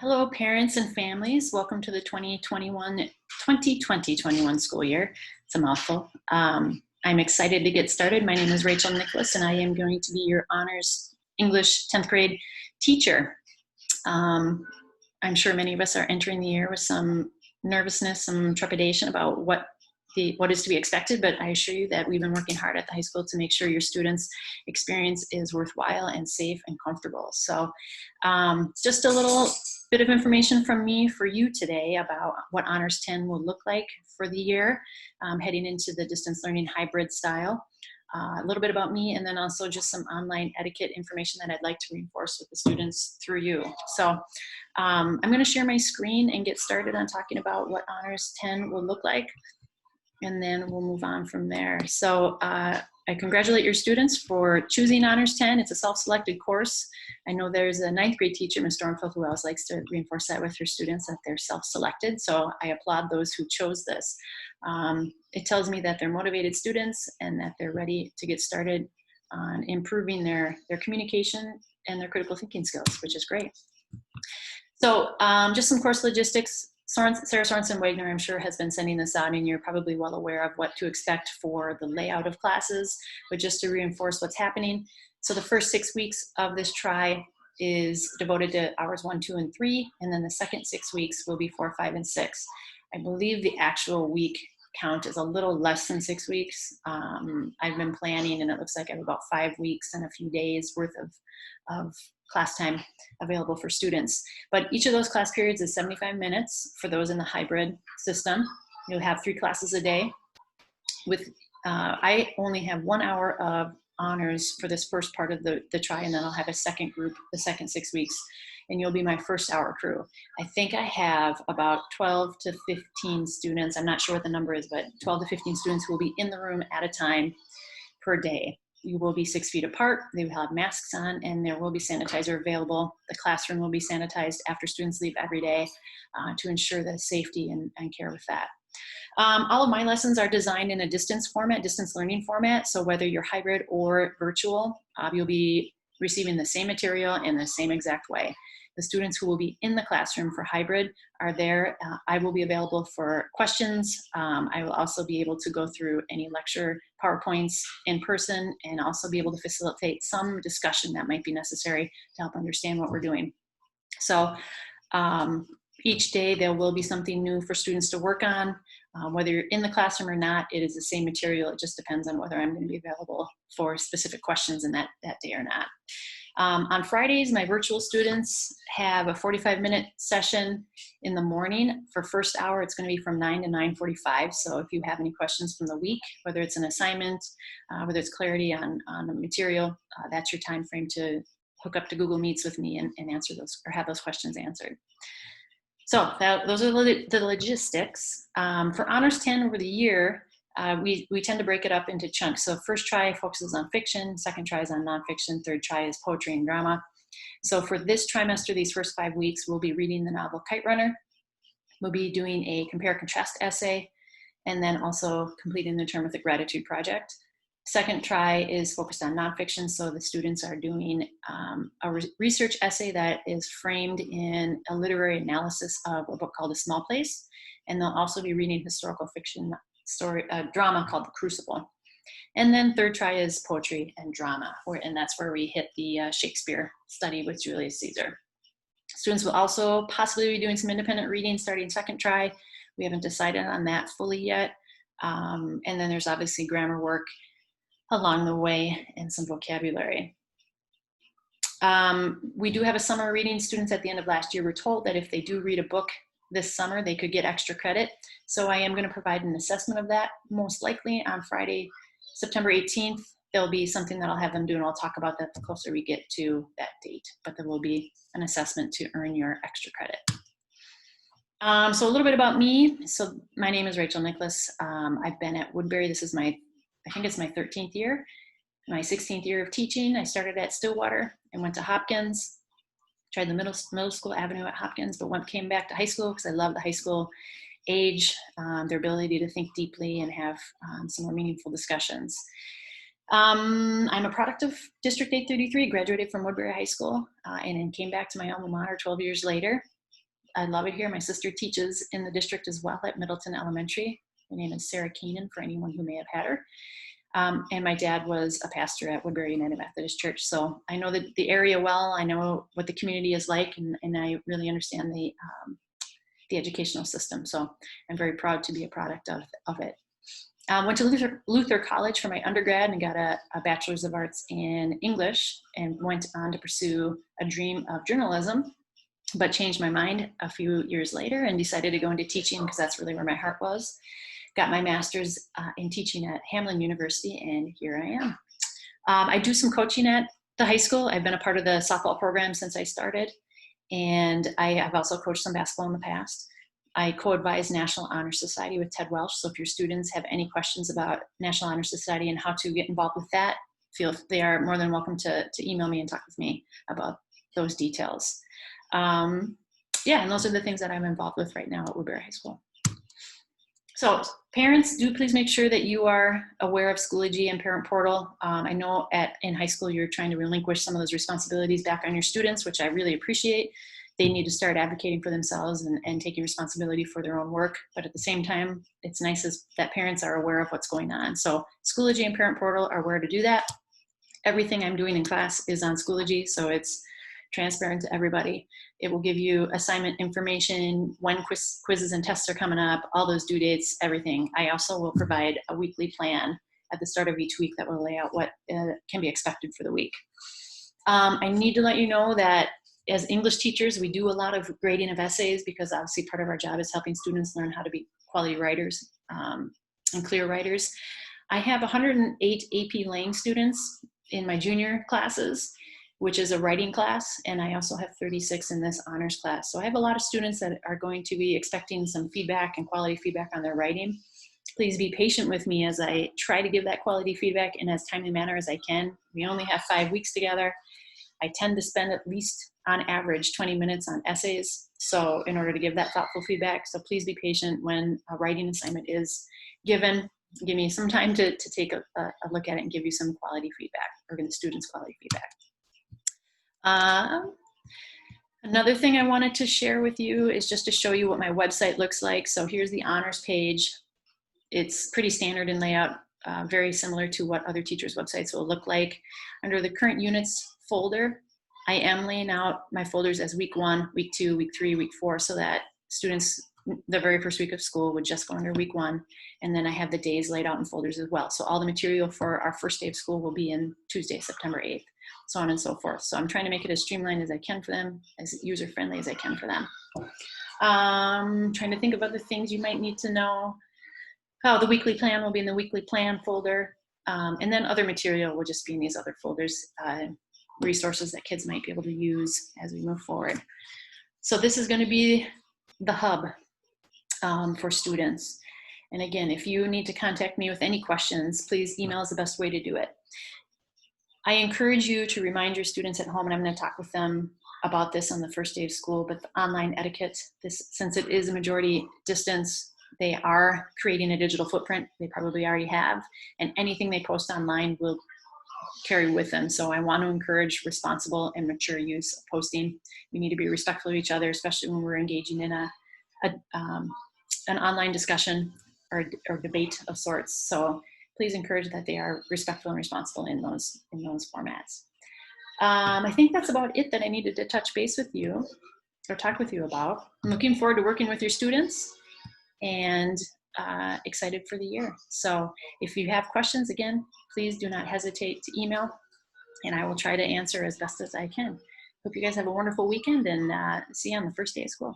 Hello, parents and families. Welcome to the 2020-21 school year. It's a mouthful. I'm excited to get started. My name is Rachel Nicholas, and I am going to be your honors English 10th grade teacher. I'm sure many of us are entering the year with some nervousness, some trepidation about what is to be expected, but I assure you that we've been working hard at the high school to make sure your students' experience is worthwhile and safe and comfortable. So just a little bit of information from me for you today about what Honors 10 will look like for the year, heading into the distance learning hybrid style. A little bit about me, and then also just some online etiquette information that I'd like to reinforce with the students through you. So I'm going to share my screen and get started on talking about what Honors 10 will look like, and then we'll move on from there. So I congratulate your students for choosing Honors 10. It's a self-selected course. I know there's a 9th grade teacher, Ms. Stormfield, who always likes to reinforce that with her students, that they're self-selected. So I applaud those who chose this. It tells me that they're motivated students and that they're ready to get started on improving their communication and their critical thinking skills, which is great. So just some course logistics. Sarah Sorensen-Wagner, I'm sure, has been sending this out, and you're probably well aware of what to expect for the layout of classes, but just to reinforce what's happening. So the first 6 weeks of this try is devoted to hours 1, 2, and 3, and then the second 6 weeks will be 4, 5, and 6. I believe the actual week count is a little less than 6 weeks. I've been planning, and it looks like I have about 5 weeks and a few days worth of class time available for students. But each of those class periods is 75 minutes for those in the hybrid system. You'll have 3 classes a day. I only have 1 hour of honors for this first part of the try, and then I'll have a second group the second 6 weeks, and you'll be my first hour crew. I think I have about 12 to 15 students. I'm not sure what the number is, but 12 to 15 students who will be in the room at a time per day. You will be 6 feet apart, they will have masks on, and there will be sanitizer available. The classroom will be sanitized after students leave every day to ensure the safety and care with that. All of my lessons are designed in a distance learning format, so whether you're hybrid or virtual, you'll be receiving the same material in the same exact way. The students who will be in the classroom for hybrid are there. I will be available for questions. I will also be able to go through any lecture PowerPoints in person, and also be able to facilitate some discussion that might be necessary to help understand what we're doing. So each day there will be something new for students to work on. Whether you're in the classroom or not, it is the same material. It just depends on whether I'm going to be available for specific questions in that day or not. On Fridays, my virtual students have a 45-minute session in the morning. For first hour, it's going to be from 9 to 9:45. So if you have any questions from the week, whether it's an assignment, whether it's clarity on the material, that's your time frame to hook up to Google Meets with me and answer those, or have those questions answered. So those are the logistics. For Honors 10 over the year, we tend to break it up into chunks. So first try focuses on fiction, second try is on nonfiction, third try is poetry and drama. So for this trimester, these first 5 weeks, we'll be reading the novel Kite Runner. We'll be doing a compare-contrast essay, and then also completing the term with a gratitude project. Second try is focused on nonfiction, so the students are doing a research essay that is framed in a literary analysis of a book called A Small Place, and they'll also be reading historical fiction drama called The Crucible. And then third try is poetry and drama, and that's where we hit the Shakespeare study with Julius Caesar. Students will also possibly be doing some independent reading starting second try. We haven't decided on that fully yet. And then there's obviously grammar work along the way and some vocabulary. We do have a summer reading. Students at the end of last year were told that if they do read a book this summer, they could get extra credit. So I am going to provide an assessment of that, most likely on Friday, September 18th. There'll be something that I'll have them do, and I'll talk about that the closer we get to that date. But there will be an assessment to earn your extra credit. So a little bit about me. So my name is Rachel Nicholas. I've been at Woodbury. This is I think it's my 13th year, my 16th year of teaching. I started at Stillwater and went to Hopkins, tried the middle school avenue at Hopkins, but came back to high school because I love the high school age, their ability to think deeply and have some more meaningful discussions. I'm a product of District 833, graduated from Woodbury High School, and then came back to my alma mater 12 years later. I love it here. My sister teaches in the district as well at Middleton Elementary. Her name is Sarah Keenan, for anyone who may have had her. And my dad was a pastor at Woodbury United Methodist Church. So I know the area well. I know what the community is like, and I really understand the educational system. So I'm very proud to be a product of it. Went to Luther College for my undergrad and got a Bachelor's of Arts in English, and went on to pursue a dream of journalism, but changed my mind a few years later and decided to go into teaching because that's really where my heart was. Got my master's in teaching at Hamline University, and here I am. I do some coaching at the high school. I've been a part of the softball program since I started, and I have also coached some basketball in the past. I co-advise National Honor Society with Ted Welch, so if your students have any questions about National Honor Society and how to get involved with that, they are more than welcome to email me and talk with me about those details. Yeah, and those are the things that I'm involved with right now at Woodbury High School. So parents, do please make sure that you are aware of Schoology and Parent Portal. I know in high school you're trying to relinquish some of those responsibilities back on your students, which I really appreciate. They need to start advocating for themselves and taking responsibility for their own work. But at the same time, it's nice that parents are aware of what's going on. So Schoology and Parent Portal are where to do that. Everything I'm doing in class is on Schoology, so it's transparent to everybody. It will give you assignment information, when quizzes and tests are coming up, all those due dates, everything. I also will provide a weekly plan at the start of each week that will lay out what can be expected for the week. I need to let you know that as English teachers, we do a lot of grading of essays because obviously part of our job is helping students learn how to be quality writers and clear writers. I have 108 AP Lang students in my junior classes, which is a writing class, and I also have 36 in this honors class. So I have a lot of students that are going to be expecting some feedback and quality feedback on their writing. Please be patient with me as I try to give that quality feedback in as timely manner as I can. We only have 5 weeks together. I tend to spend at least on average 20 minutes on essays, so in order to give that thoughtful feedback. So please be patient when a writing assignment is given. Give me some time to take a look at it and give you some quality feedback, or give the students quality feedback. Another thing I wanted to share with you is just to show you what my website looks like. So here's the honors page. It's pretty standard in layout, very similar to what other teachers' websites will look like. Under the current units folder, I am laying out my folders as week 1, week 2, week 3, week 4, so that students, the very first week of school would just go under week 1. And then I have the days laid out in folders as well. So all the material for our first day of school will be in Tuesday, September 8th, so on and so forth. So I'm trying to make it as streamlined as I can for them, as user-friendly as I can for them. Trying to think of other things you might need to know. Oh, the weekly plan will be in the weekly plan folder. And then other material will just be in these other folders, resources that kids might be able to use as we move forward. So this is going to be the hub for students. And again, if you need to contact me with any questions, please email is the best way to do it. I encourage you to remind your students at home, and I'm going to talk with them about this on the first day of school, but the online etiquette, since it is a majority distance, they are creating a digital footprint. They probably already have, and anything they post online will carry with them. So I want to encourage responsible and mature use of posting. We need to be respectful of each other, especially when we're engaging in an online discussion or debate of sorts. So please encourage that they are respectful and responsible in those formats. I think that's about it that I needed to touch base with you or talk with you about. I'm looking forward to working with your students and excited for the year. So if you have questions, again, please do not hesitate to email, and I will try to answer as best as I can. Hope you guys have a wonderful weekend, and see you on the first day of school.